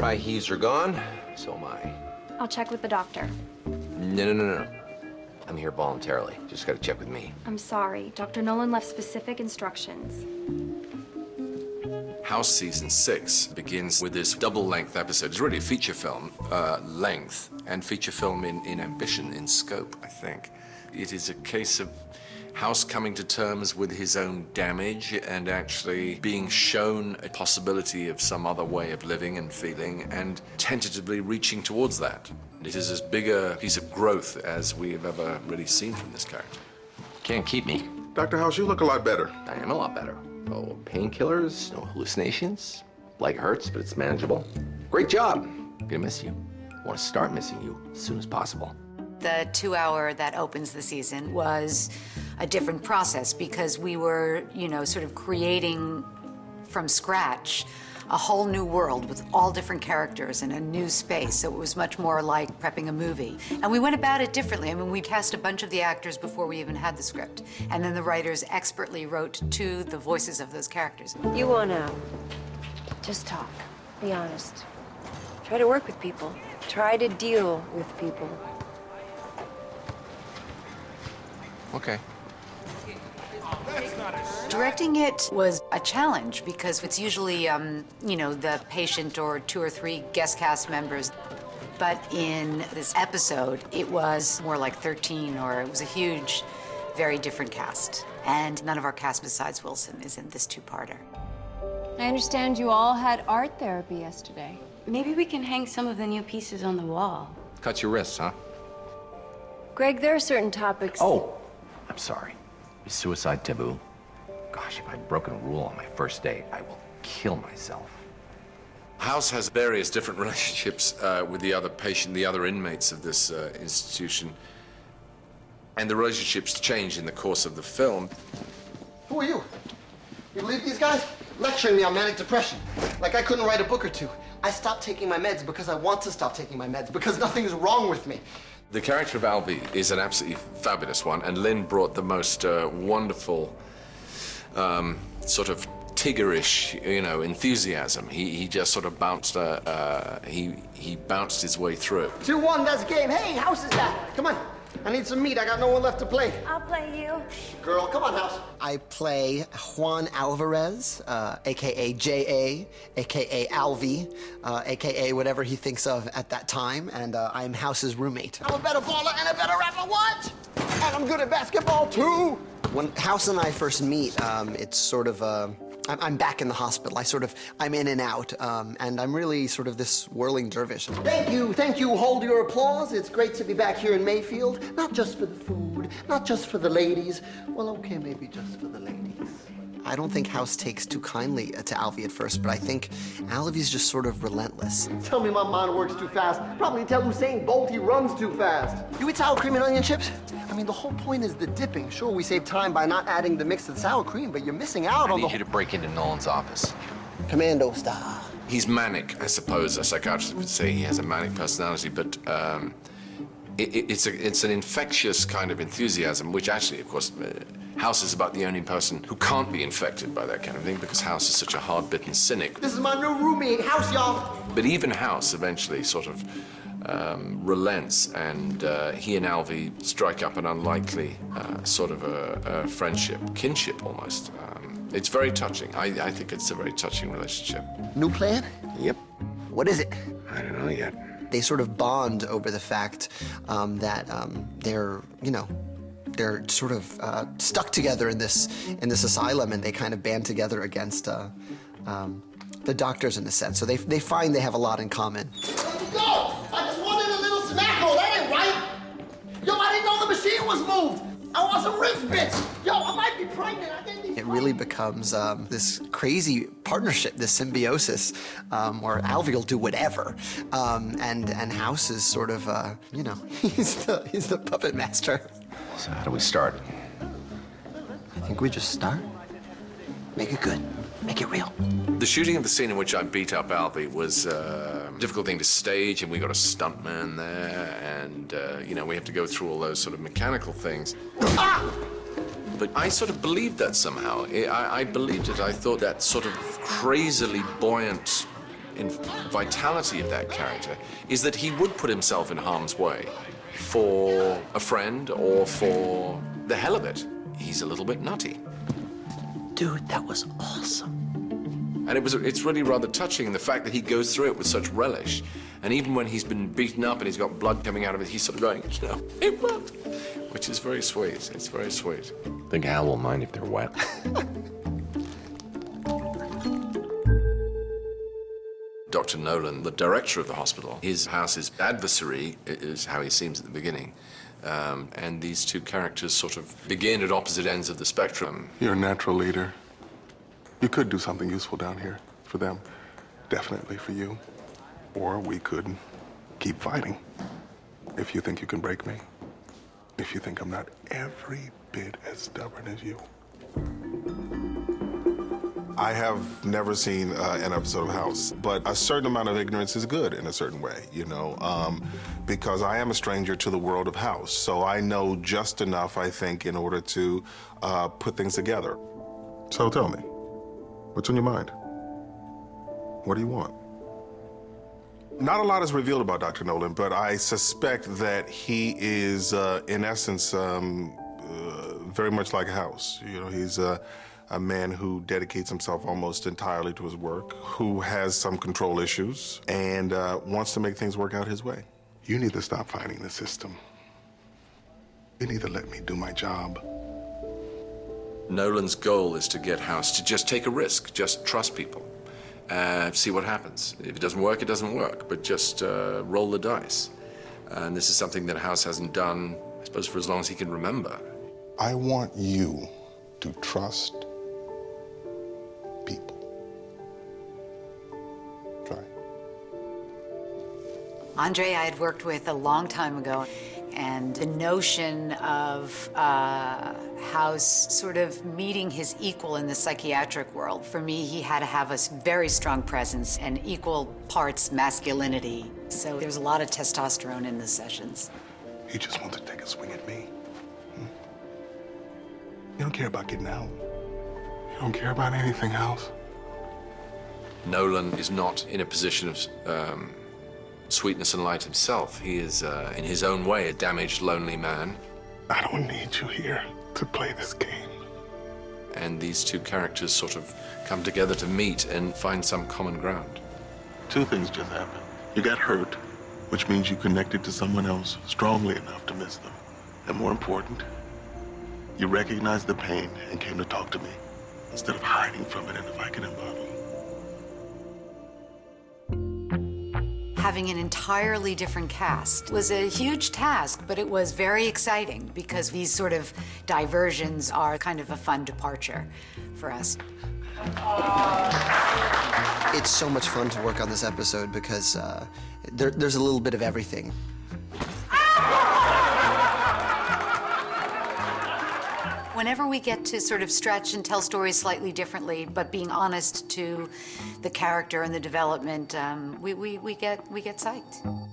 Dry heaves are gone, so am I. I'll check with the doctor. No. I'm here voluntarily. Just gotta check with me. I'm sorry. Dr. Nolan left specific instructions. House Season 6 begins with this double-length episode. It's really a feature film length and feature film in ambition, in scope, I think. It is a case of House coming to terms with his own damage and actually being shown a possibility of some other way of living and feeling and tentatively reaching towards that. It is as big a piece of growth as we have ever really seen from this character. Can't keep me. Dr. House, you look a lot better. I am a lot better. No painkillers, no hallucinations. Leg hurts, but it's manageable. Great job. Gonna miss you. Want to start missing you as soon as possible. The 2 hour that opens the season was a different process because we were, sort of creating from scratch a whole new world with all different characters in a new space. So it was much more like prepping a movie. And we went about it differently. I mean, we cast a bunch of the actors before we even had the script. And then the writers expertly wrote to the voices of those characters. You want out. Just talk. Be honest. Try to work with people. Try to deal with people. Okay. Directing it was a challenge because it's usually, the patient or 2 or 3 guest cast members. But in this episode, it was more like 13, or it was a huge, very different cast. And none of our cast besides Wilson is in this 2-parter. I understand you all had art therapy yesterday. Maybe we can hang some of the new pieces on the wall. Cuts your wrists, huh? Greg, there are certain topics... Oh, I'm sorry. Is suicide taboo? Gosh, if I'd broken a rule on my first date, I will kill myself. House has various different relationships with the other patient, the other inmates of this institution. And the relationships change in the course of the film. Who are you? You believe these guys? Lecturing me on manic depression. Like I couldn't write a book or two. I stopped taking my meds because I want to stop taking my meds, because nothing's wrong with me. The character of Alvy is an absolutely fabulous one, and Lynn brought the most wonderful sort of Tiggerish, enthusiasm. He just sort of bounced. He bounced his way through it. 2-1, that's game. Hey, House is back. Come on. I need some meat. I got no one left to play. I'll play you. Girl, come on, House. I play Juan Alvarez, a.k.a. J.A., a.k.a. Alvy, a.k.a. whatever he thinks of at that time, and I'm House's roommate. I'm a better baller and a better rapper, what? And I'm good at basketball, too. When House and I first meet, it's sort of I'm back in the hospital. I'm in and out, and I'm really sort of this whirling dervish. Thank you, hold your applause. It's great to be back here in Mayfield, not just for the food, not just for the ladies. Well, okay, maybe just for the ladies. I don't think House takes too kindly to Alvy at first, but I think Alvy's just sort of relentless. Tell me my mind works too fast. Probably tell Usain Bolt he runs too fast. You eat sour cream and onion chips? I mean, the whole point is the dipping. Sure, we save time by not adding the mix to the sour cream, but you're missing out on the... I need you to break into Nolan's office. Commando style. He's manic, I suppose. A psychiatrist would say he has a manic personality, but it's an infectious kind of enthusiasm, which actually, of course, House is about the only person who can't be infected by that kind of thing because House is such a hard-bitten cynic. This is my new roommate, House, y'all. But even House eventually sort of relents, and he and Alvy strike up an unlikely sort of a friendship, kinship almost. It's very touching. I think it's a very touching relationship. New plan? Yep. What is it? I don't know yet. They sort of bond over the fact that they're sort of stuck together in this asylum, and they kind of band together against the doctors in a sense. So they find they have a lot in common. Go! I just wanted a little smackle. That ain't right. Yo, I didn't know the machine was moved. I want some wrist bits. Yo, I might be pregnant. It really becomes this crazy partnership, this symbiosis, where Alvy will do whatever, and House is sort of, he's the puppet master. So how do we start? I think we just start. Make it good. Make it real. The shooting of the scene in which I beat up Alvy was a difficult thing to stage, and we got a stuntman there, and, we have to go through all those sort of mechanical things. Ah! But I sort of believed that somehow. I believed it. I thought that sort of crazily buoyant vitality of that character is that he would put himself in harm's way for a friend or for the hell of it. He's a little bit nutty. Dude, that was awesome. And it's really rather touching, the fact that he goes through it with such relish. And even when he's been beaten up and he's got blood coming out of it, he's sort of going, you know, it worked. Which is very sweet. It's very sweet. Think Hal will mind if they're wet. Dr. Nolan, the director of the hospital, his house's adversary is how he seems at the beginning. And these two characters sort of begin at opposite ends of the spectrum. You're a natural leader. You could do something useful down here for them. Definitely for you. Or we could keep fighting. If you think you can break me. If you think I'm not every bit as stubborn as you. I have never seen an episode of House, but a certain amount of ignorance is good in a certain way, you know, because I am a stranger to the world of House, so I know just enough, I think, in order to put things together. So tell me, what's on your mind? What do you want? Not a lot is revealed about Dr. Nolan, but I suspect that he is, in essence, very much like House. You know, he's a man who dedicates himself almost entirely to his work, who has some control issues, and wants to make things work out his way. You need to stop fighting the system. You need to let me do my job. Nolan's goal is to get House to just take a risk, just trust people, see what happens. If it doesn't work, it doesn't work, but just roll the dice. And this is something that House hasn't done, I suppose, for as long as he can remember. I want you to trust people. Try. Andre I had worked with a long time ago, and the notion of House sort of meeting his equal in the psychiatric world, for me, he had to have a very strong presence and equal parts masculinity. So there's a lot of testosterone in the sessions. He just wants to take a swing at me. You don't care about getting out. You don't care about anything else. Nolan is not in a position of sweetness and light himself. He is, in his own way, a damaged, lonely man. I don't need you here to play this game. And these two characters sort of come together to meet and find some common ground. Two things just happened. You got hurt, which means you connected to someone else strongly enough to miss them. And more important, you recognized the pain and came to talk to me instead of hiding from it in a Vicodin bottle. Having an entirely different cast was a huge task, but it was very exciting because these sort of diversions are kind of a fun departure for us. It's so much fun to work on this episode because there's a little bit of everything. Whenever we get to sort of stretch and tell stories slightly differently, but being honest to the character and the development, we get psyched.